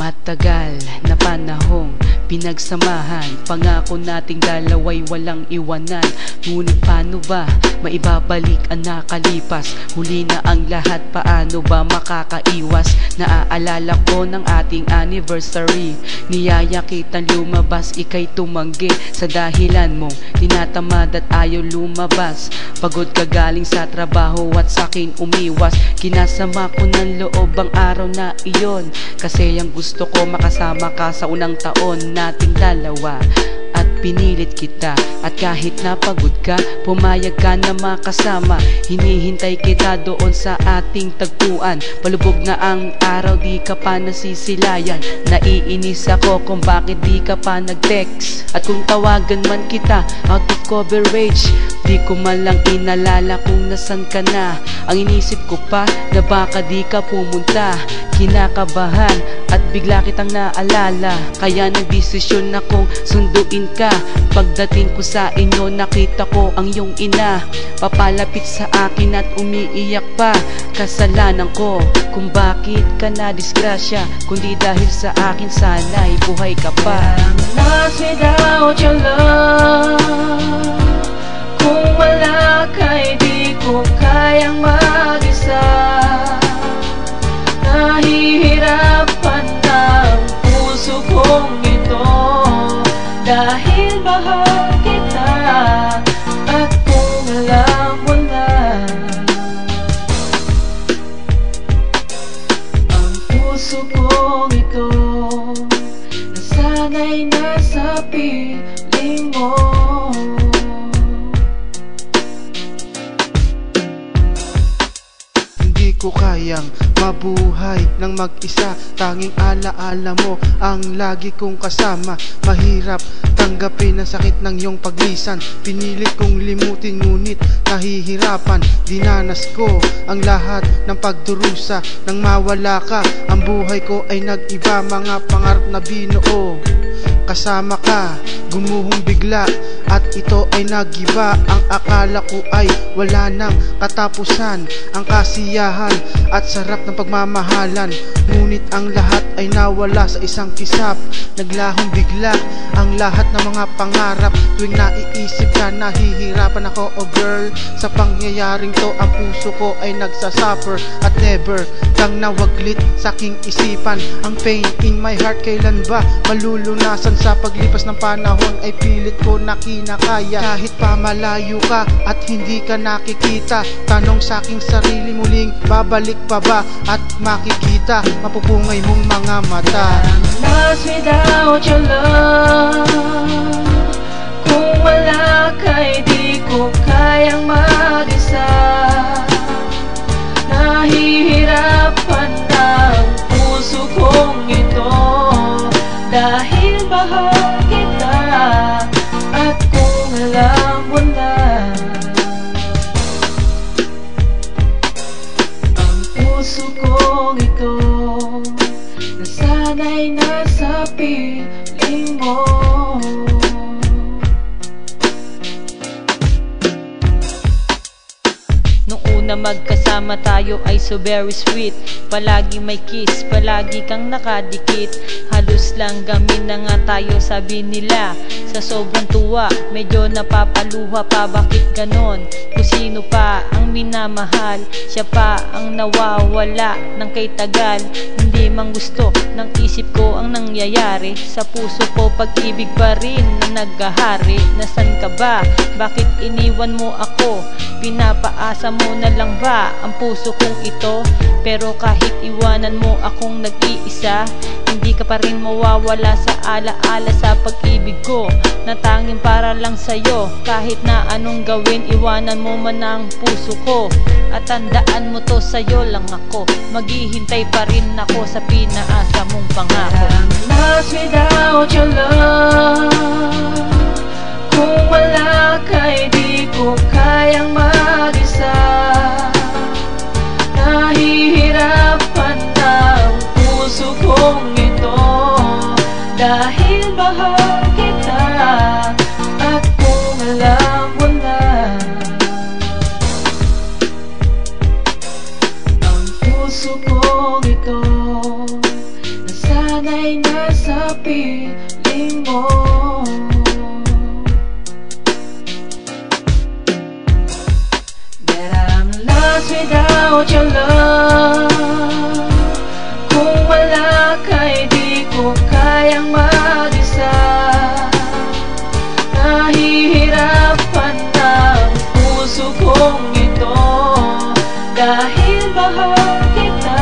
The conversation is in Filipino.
Matagal na panahong pinagsamahan, pangako nating dalawa'y walang iwanan. Ngunit paano ba maibabalik ang nakalipas? Huli na ang lahat, paano ba makakaiwas? Naaalala ko ng ating anniversary, niyaya kitang lumabas, ika'y tumanggi sa dahilan mong tinatamad at ayaw lumabas. Pagod ka galing sa trabaho at sakin umiwas. Kinasama ko ng loob ang araw na iyon, kasi ang gusto ko makasama ka sa unang taon nating dalawa. At pinilit kita, at kahit napagod ka, pumayag ka na makasama. Hinihintay kita doon sa ating tagpuan. Palubog na ang araw, di ka pa nasisilayan. Naiinis ako kung bakit di ka pa nag-text. At kung tawagan man kita, out of coverage, di ko man lang inalala kung nasan ka na. Ang inisip ko pa na baka di ka pumunta. Kinakabahan at bigla kitang naalala, kaya nagdesisyon akong sunduin ka. Pagdating ko sa inyo, nakita ko ang iyong ina, papalapit sa akin at umiiyak pa. Kasalanan ko kung bakit ka na disgrasya, kundi dahil sa akin sana'y buhay ka pa. Lost without your love. Kung wala ka'y di ko kayang mag-isa. Nahihirapan ang puso kong ito, dahil mahal kita. At kung alam mo na, ang puso kong ito nasanay na sa piling mo. Hindi ko kayang mabuhay ng mag-isa, tanging alaala mo ang lagi kong kasama. Mahirap tanggapin ang sakit ng iyong paglisan, pinilit kong limutin ngunit nahihirapan. Dinanas ko ang lahat ng pagdurusa, nang mawala ka ang buhay ko ay nag-iba. Mga pangarap na binuo kasama ka, gumuhong bigla at ito ay nagiba. Ang akala ko ay wala nang katapusan, ang kasiyahan at sarap ng pagmamahalan. Ngunit ang lahat ay nawala sa isang kisap. Naglahong bigla ang lahat ng mga pangarap. Tuwing naiisip ka, nahihirapan ako, oh girl. Sa pangyayaring to, ang puso ko ay nagsasuffer. At never kang nawaglit sa aking isipan. Ang pain in my heart, kailan ba malulunasan? Sa paglipas ng panahon ay pilit ko na kinakaya. Kahit pa malayo ka at hindi ka nakikita, tanong sa aking sarili, muling babalik pa ba at makikita mapupungay mong mga mata? Lost without your love. Kung wala ka'y di ko kayang mag-isa. Nahihirapan ang puso kong ito, dahil mahal kita. At kung alam mo na, ang puso kong ito nasanay na sa piling mo. Nung una magkasama tayo ay so very sweet. Palagi may kiss, palagi kang nakadikit. Halos lang gamin na nga tayo, sabi nila. Sa sobrang tuwa, medyo napapaluha pa, bakit ganon? Kung sino pa ang minamahal, siya pa ang nawawala ng kay tagal. Hindi mang gusto ng isip ko ang nangyayari. Sa puso ko pag-ibig pa rin na naghahari. Nasan ka ba? Bakit iniwan mo ako? Pinapaasa mo na lang ba ang puso kong ito? Pero kahit iwanan mo akong nag-iisa, hindi ka pa rin mawawala sa alaala sa pag-ibig ko, na tanging para lang sa'yo. Kahit na anong gawin, iwanan mo man ang puso ko. At tandaan mo to, sa'yo lang ako. Maghihintay pa rin ako sa pinaasa mong pangako. Lost without your love. Kung wala ka'y di ko kayang mag-isa. Nahihirapan ang puso kong ito, dahil mahal kita. At kung alam mo na, ang puso kong ito nasanay sana'y nasa piling mo. That I'm lost without your love. Kung wala ka'y di ko kayang mag-isa. Nahihirapan ang puso kong ito, dahil mahal kita.